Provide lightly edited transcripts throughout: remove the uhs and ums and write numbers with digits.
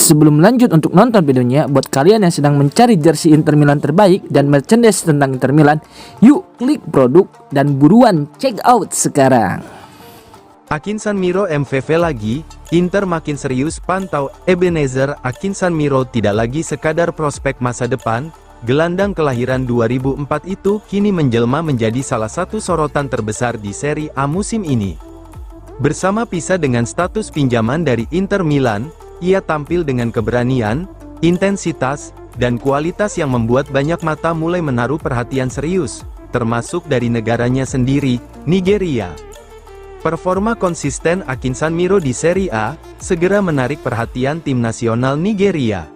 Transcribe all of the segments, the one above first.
Sebelum lanjut untuk nonton videonya, buat kalian yang sedang mencari jersey Inter Milan terbaik dan merchandise tentang Inter Milan, yuk klik produk dan buruan check out sekarang. Akinsanmiro MVV lagi, Inter makin serius pantau. Ebenezer Akinsanmiro tidak lagi sekadar prospek masa depan, gelandang kelahiran 2004 itu kini menjelma menjadi salah satu sorotan terbesar di Serie A musim ini. Bersama Pisa dengan status pinjaman dari Inter Milan, ia tampil dengan keberanian, intensitas, dan kualitas yang membuat banyak mata mulai menaruh perhatian serius, termasuk dari negaranya sendiri, Nigeria. Performa konsisten Akinsanmiro di Serie A, segera menarik perhatian tim nasional Nigeria.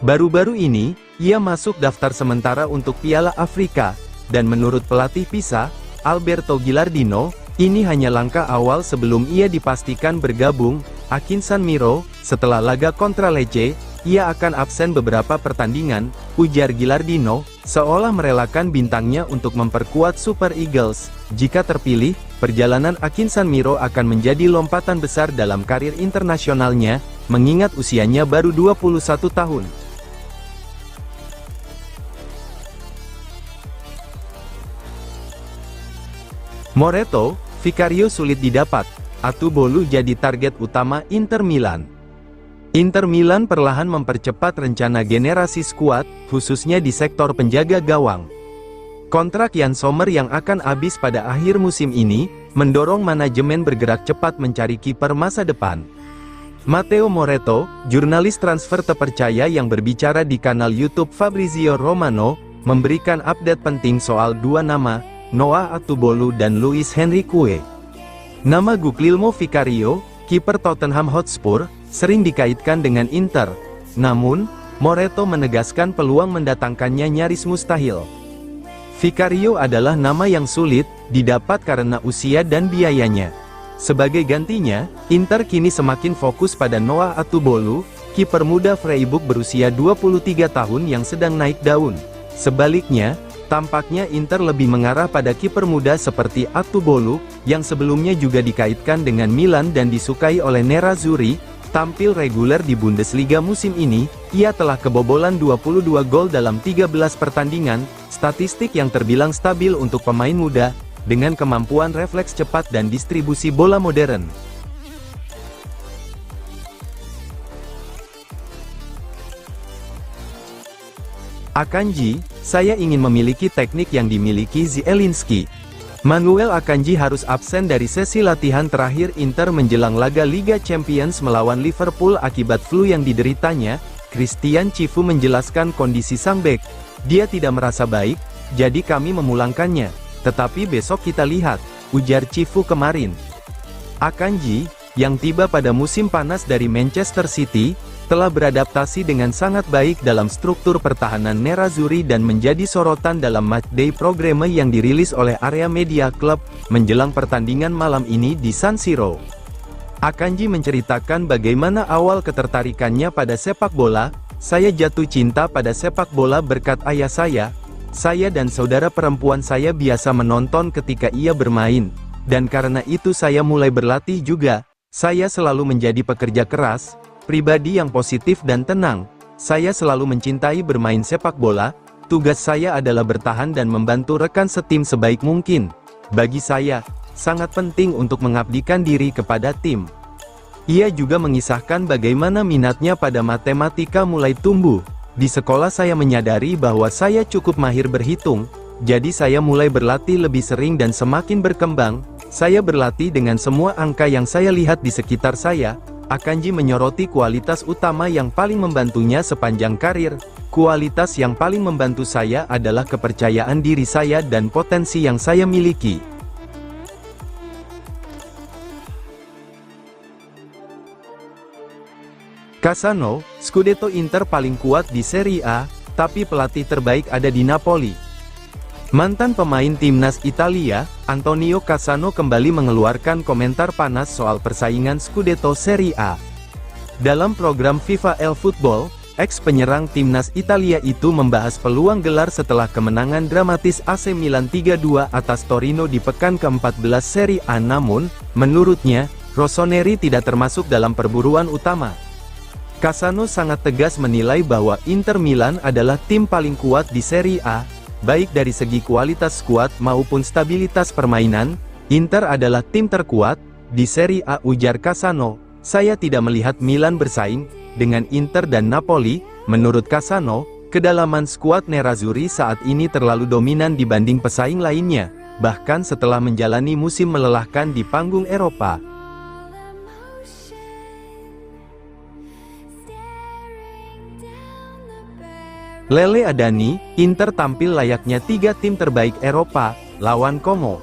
Baru-baru ini, ia masuk daftar sementara untuk Piala Afrika, dan menurut pelatih Pisa, Alberto Gilardino, ini hanya langkah awal sebelum ia dipastikan bergabung. Akinsanmiro, setelah laga kontra Lecce, ia akan absen beberapa pertandingan, ujar Gilardino, seolah merelakan bintangnya untuk memperkuat Super Eagles. Jika terpilih, perjalanan Akinsanmiro akan menjadi lompatan besar dalam karir internasionalnya, mengingat usianya baru 21 tahun. Moreto, Vicario sulit didapat, Atubolu jadi target utama Inter Milan. Inter Milan perlahan mempercepat rencana generasi skuad, khususnya di sektor penjaga gawang. Kontrak Jan Sommer yang akan habis pada akhir musim ini, mendorong manajemen bergerak cepat mencari kiper masa depan. Matteo Moreto, jurnalis transfer terpercaya yang berbicara di kanal YouTube Fabrizio Romano, memberikan update penting soal dua nama, Noah Atubolu dan Luis Henrique. Nama Guglielmo Vicario, kiper Tottenham Hotspur, sering dikaitkan dengan Inter. Namun, Moreto menegaskan peluang mendatangkannya nyaris mustahil. Vicario adalah nama yang sulit didapat karena usia dan biayanya. Sebagai gantinya, Inter kini semakin fokus pada Noah Atubolu, kiper muda Freiburg berusia 23 tahun yang sedang naik daun. Sebaliknya, tampaknya Inter lebih mengarah pada kiper muda seperti Atubolu, yang sebelumnya juga dikaitkan dengan Milan dan disukai oleh Nerazzurri. Tampil reguler di Bundesliga musim ini, ia telah kebobolan 22 gol dalam 13 pertandingan, statistik yang terbilang stabil untuk pemain muda, dengan kemampuan refleks cepat dan distribusi bola modern. Akanji, saya ingin memiliki teknik yang dimiliki Zielinski. Manuel Akanji harus absen dari sesi latihan terakhir Inter menjelang laga Liga Champions melawan Liverpool akibat flu yang dideritanya. Christian Cifu menjelaskan kondisi sang bek. Dia tidak merasa baik, jadi kami memulangkannya. Tetapi besok kita lihat, ujar Cifu kemarin. Akanji, yang tiba pada musim panas dari Manchester City, telah beradaptasi dengan sangat baik dalam struktur pertahanan Nerazzurri dan menjadi sorotan dalam matchday program yang dirilis oleh Area Media Club, menjelang pertandingan malam ini di San Siro. Akanji menceritakan bagaimana awal ketertarikannya pada sepak bola. Saya jatuh cinta pada sepak bola berkat ayah saya dan saudara perempuan saya biasa menonton ketika ia bermain, dan karena itu saya mulai berlatih juga. Saya selalu menjadi pekerja keras, pribadi yang positif dan tenang. Saya selalu mencintai bermain sepak bola. Tugas saya adalah bertahan dan membantu rekan setim sebaik mungkin. Bagi saya, sangat penting untuk mengabdikan diri kepada tim. Ia juga mengisahkan bagaimana minatnya pada matematika mulai tumbuh. Di sekolah saya menyadari bahwa saya cukup mahir berhitung, jadi saya mulai berlatih lebih sering dan semakin berkembang. Saya berlatih dengan semua angka yang saya lihat di sekitar saya. Akanji menyoroti kualitas utama yang paling membantunya sepanjang karir. Kualitas yang paling membantu saya adalah kepercayaan diri saya dan potensi yang saya miliki. Cassano, Scudetto Inter paling kuat di Serie A, tapi pelatih terbaik ada di Napoli. Mantan pemain timnas Italia, Antonio Cassano kembali mengeluarkan komentar panas soal persaingan Scudetto Serie A. Dalam program FIFA El Football, ex-penyerang timnas Italia itu membahas peluang gelar setelah kemenangan dramatis AC Milan 3-2 atas Torino di pekan ke-14 Serie A. Namun, menurutnya, Rossoneri tidak termasuk dalam perburuan utama. Cassano sangat tegas menilai bahwa Inter Milan adalah tim paling kuat di Serie A, baik dari segi kualitas skuad maupun stabilitas permainan. Inter adalah tim terkuat di Serie A, ujar Cassano. Saya tidak melihat Milan bersaing dengan Inter dan Napoli. Menurut Cassano, kedalaman skuad Nerazzurri saat ini terlalu dominan dibanding pesaing lainnya, bahkan setelah menjalani musim melelahkan di panggung Eropa. Lele Adani, Inter tampil layaknya 3 tim terbaik Eropa, lawan Como.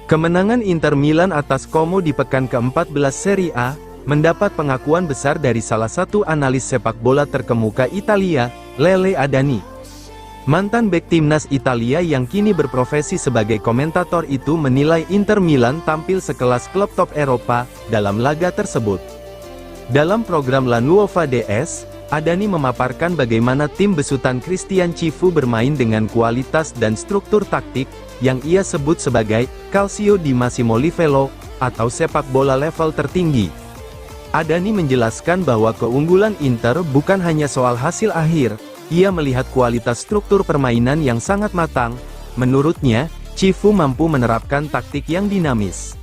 Kemenangan Inter Milan atas Como di pekan ke-14 Serie A, mendapat pengakuan besar dari salah satu analis sepak bola terkemuka Italia, Lele Adani. Mantan bek timnas Italia yang kini berprofesi sebagai komentator itu menilai Inter Milan tampil sekelas klub top Eropa dalam laga tersebut. Dalam program La Nuova DS, Adani memaparkan bagaimana tim besutan Christian Cifu bermain dengan kualitas dan struktur taktik yang ia sebut sebagai calcio di massimo livello atau sepak bola level tertinggi. Adani menjelaskan bahwa keunggulan Inter bukan hanya soal hasil akhir, ia melihat kualitas struktur permainan yang sangat matang. Menurutnya, Cifu mampu menerapkan taktik yang dinamis.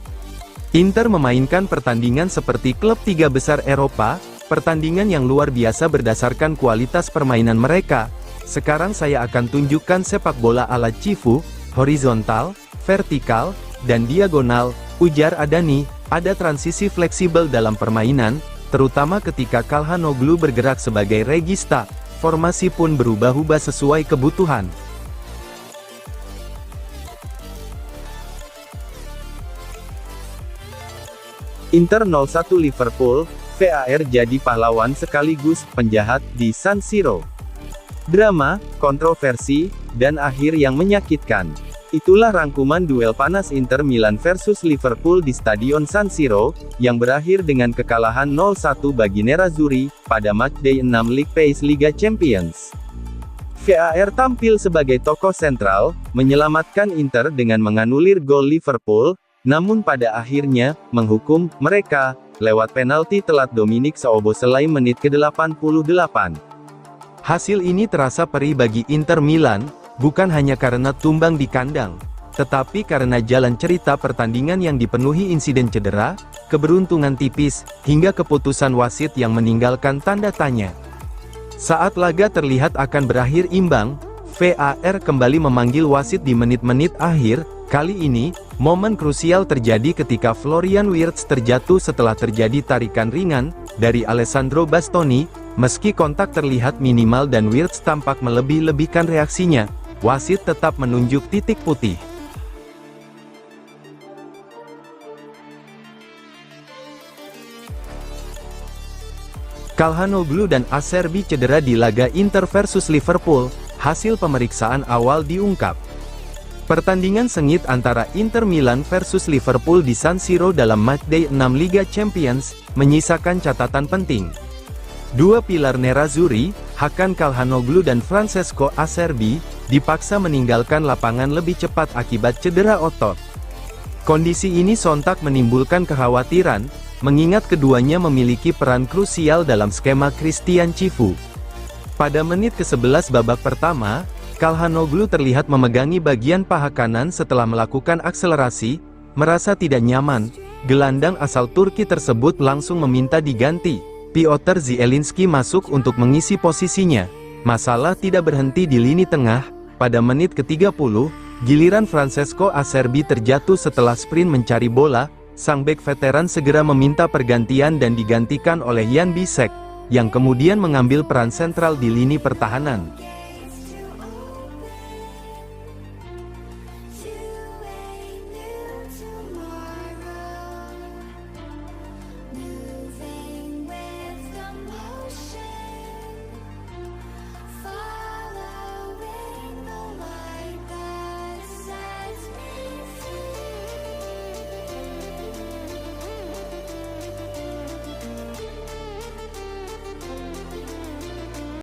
Inter memainkan pertandingan seperti klub 3 besar Eropa, pertandingan yang luar biasa berdasarkan kualitas permainan mereka. Sekarang saya akan tunjukkan sepak bola ala Cifu, horizontal, vertikal, dan diagonal, ujar Adani. Ada transisi fleksibel dalam permainan, terutama ketika Calhanoglu bergerak sebagai regista, formasi pun berubah-ubah sesuai kebutuhan. Inter 0-1 Liverpool, VAR jadi pahlawan sekaligus penjahat di San Siro. Drama, kontroversi, dan akhir yang menyakitkan. Itulah rangkuman duel panas Inter Milan versus Liverpool di Stadion San Siro, yang berakhir dengan kekalahan 0-1 bagi Nerazzurri, pada matchday 6 League Pace Liga Champions. VAR tampil sebagai tokoh sentral, menyelamatkan Inter dengan menganulir gol Liverpool, namun pada akhirnya, menghukum mereka lewat penalti telat Dominic Szoboszlai menit ke-88. Hasil ini terasa perih bagi Inter Milan, bukan hanya karena tumbang di kandang, tetapi karena jalan cerita pertandingan yang dipenuhi insiden cedera, keberuntungan tipis, hingga keputusan wasit yang meninggalkan tanda tanya. Saat laga terlihat akan berakhir imbang, VAR kembali memanggil wasit di menit-menit akhir. Kali ini, momen krusial terjadi ketika Florian Wirtz terjatuh setelah terjadi tarikan ringan dari Alessandro Bastoni. Meski kontak terlihat minimal dan Wirtz tampak melebih-lebihkan reaksinya, wasit tetap menunjuk titik putih. Calhanoglu dan Acerbi cedera di laga Inter versus Liverpool. Hasil pemeriksaan awal diungkap. Pertandingan sengit antara Inter Milan versus Liverpool di San Siro dalam matchday 6 Liga Champions, menyisakan catatan penting. Dua pilar Nerazzurri, Hakan Calhanoglu dan Francesco Acerbi, dipaksa meninggalkan lapangan lebih cepat akibat cedera otot. Kondisi ini sontak menimbulkan kekhawatiran, mengingat keduanya memiliki peran krusial dalam skema Christian Cifu. Pada menit ke-11 babak pertama, Calhanoglu terlihat memegangi bagian paha kanan setelah melakukan akselerasi. Merasa tidak nyaman, gelandang asal Turki tersebut langsung meminta diganti. Piotr Zielinski masuk untuk mengisi posisinya. Masalah tidak berhenti di lini tengah. Pada menit ke-30, giliran Francesco Acerbi terjatuh setelah sprint mencari bola. Sang bek veteran segera meminta pergantian dan digantikan oleh Jan Bisek, yang kemudian mengambil peran sentral di lini pertahanan.